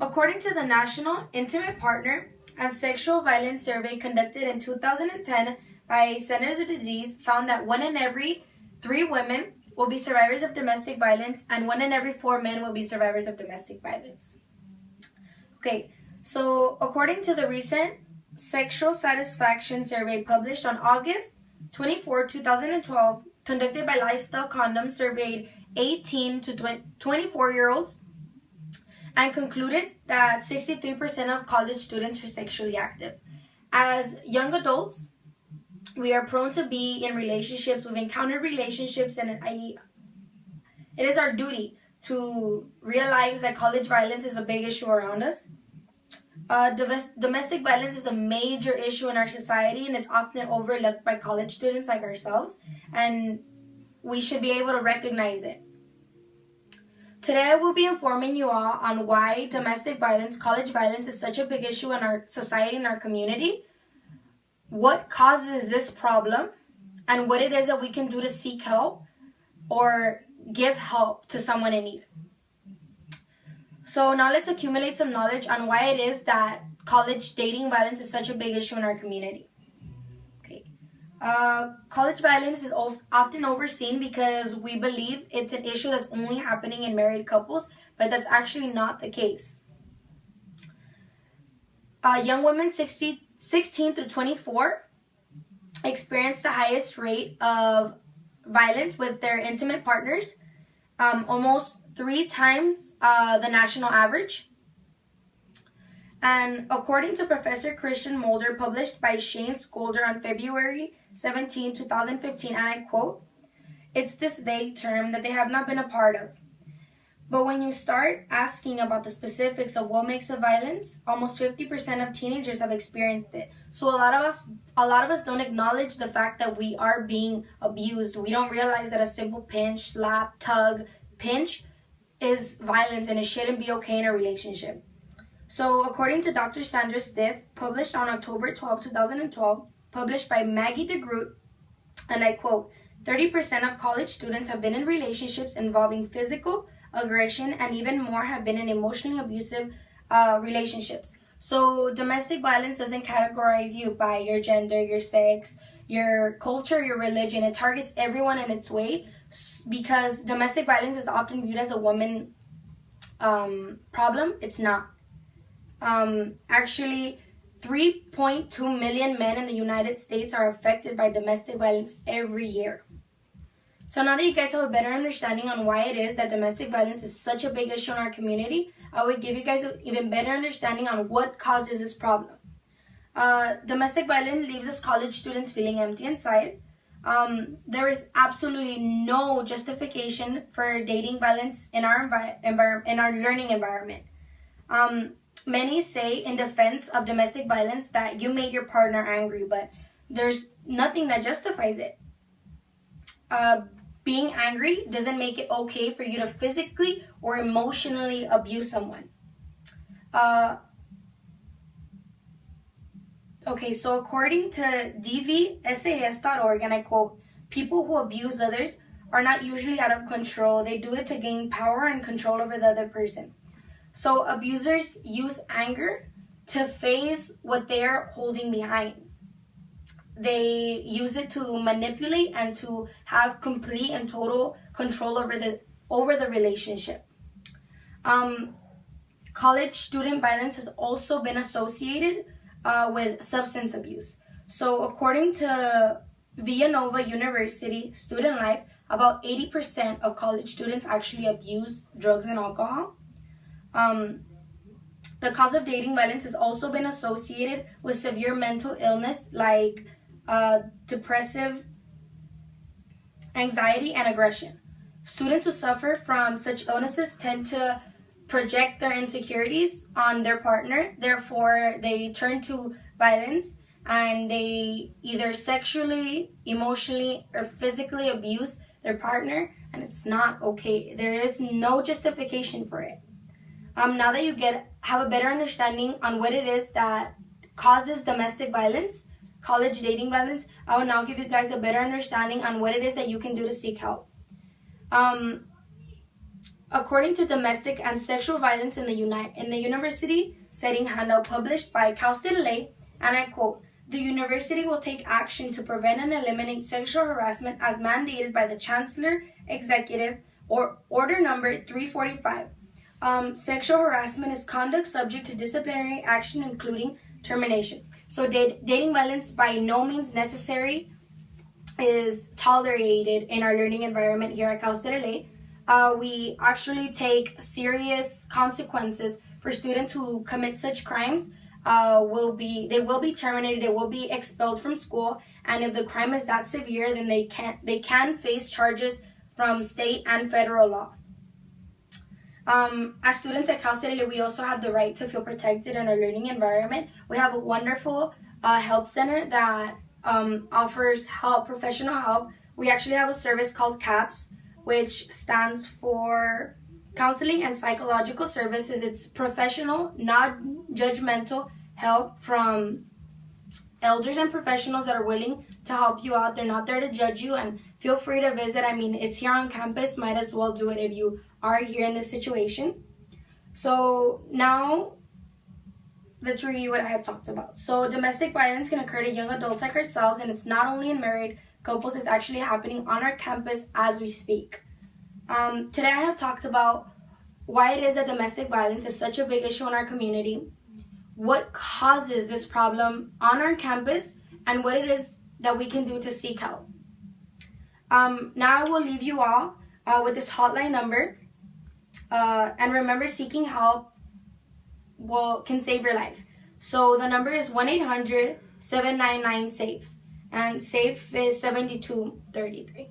According to the National Intimate Partner and Sexual Violence Survey conducted in 2010 by Centers of Disease, found that 1 in every 3 women will be survivors of domestic violence and 1 in every 4 men will be survivors of domestic violence. Okay, so according to the recent Sexual Satisfaction Survey published on August 24, 2012, conducted by Lifestyle Condoms, surveyed 18 to 24-year-olds and concluded that 63% of college students are sexually active. As young adults, we are prone to be in relationships. We've encountered relationships, and it is our duty to realize that college violence is a big issue around us. Domestic violence is a major issue in our society, and it's often overlooked by college students like ourselves, and we should be able to recognize it. Today I will be informing you all on why domestic violence, college violence is such a big issue in our society and our community, what causes this problem, and what it is that we can do to seek help or give help to someone in need. So now let's accumulate some knowledge on why it is that college dating violence is such a big issue in our community. College violence is often overseen because we believe it's an issue that's only happening in married couples, but that's actually not the case. Young women 16 through 24 experience the highest rate of violence with their intimate partners, almost 3 times the national average. And according to Professor Christian Mulder, published by Shane Skolder on February 17, 2015, and I quote, "It's this vague term that they have not been a part of. But when you start asking about the specifics of what makes a violence, almost 50% of teenagers have experienced it. So a lot of us don't acknowledge the fact that we are being abused. We don't realize that a simple pinch, slap, tug, pinch is violence, and it shouldn't be okay in a relationship." So according to Dr. Sandra Stith, published on October 12, 2012, published by Maggie DeGroot, and I quote, 30% of college students have been in relationships involving physical aggression, and even more have been in emotionally abusive relationships. So domestic violence doesn't categorize you by your gender, your sex, your culture, your religion. It targets everyone in its way, because domestic violence is often viewed as a woman problem. It's not. Actually, 3.2 million men in the United States are affected by domestic violence every year. So now that you guys have a better understanding on why it is that domestic violence is such a big issue in our community, I would give you guys an even better understanding on what causes this problem. Domestic violence leaves us college students feeling empty inside. There is absolutely no justification for dating violence in our in our learning environment. Many say in defense of domestic violence that you made your partner angry, but there's nothing that justifies it. Being angry doesn't make it okay for you to physically or emotionally abuse someone. Okay, so according to dvsas.org, and I quote, "People who abuse others are not usually out of control. They do it to gain power and control over the other person." So abusers use anger to face what they're holding behind. They use it to manipulate and to have complete and total control over the relationship. College student violence has also been associated with substance abuse. So according to Villanova University Student Life, about 80% of college students actually abuse drugs and alcohol. The cause of dating violence has also been associated with severe mental illness like depressive anxiety and aggression. Students who suffer from such illnesses tend to project their insecurities on their partner. Therefore, they turn to violence and they either sexually, emotionally, or physically abuse their partner, and it's not okay. There is no justification for it. Now that you have a better understanding on what it is that causes domestic violence, college dating violence, I will now give you guys a better understanding on what it is that you can do to seek help. according to Domestic and Sexual Violence in the University Setting Handout published by Cal State LA, and I quote, "The university will take action to prevent and eliminate sexual harassment as mandated by the Chancellor Executive or Order Number 345. Sexual harassment is conduct subject to disciplinary action, including termination." So dating violence by no means necessary is tolerated in our learning environment here at Cal State LA. We actually take serious consequences for students who commit such crimes. They will be terminated, they will be expelled from school, and if the crime is that severe, then they can face charges from state and federal law. As students at Cal State LA, we also have the right to feel protected in our learning environment. We have a wonderful health center that offers professional help. We actually have a service called CAPS, which stands for Counseling and Psychological Services. It's professional, non-judgmental help from elders and professionals that are willing to help you out. They're not there to judge you, and feel free to visit. I mean, it's here on campus. Might as well do it if you are here in this situation. So now let's review what I have talked about. So domestic violence can occur to young adults like ourselves, and it's not only in married couples, it's actually happening on our campus as we speak. Today I have talked about why it is that domestic violence is such a big issue in our community, what causes this problem on our campus, and what it is that we can do to seek help. Now I will leave you all with this hotline number, and remember, seeking help can save your life. So the number is 1-800-799-SAFE, and SAFE is 7233.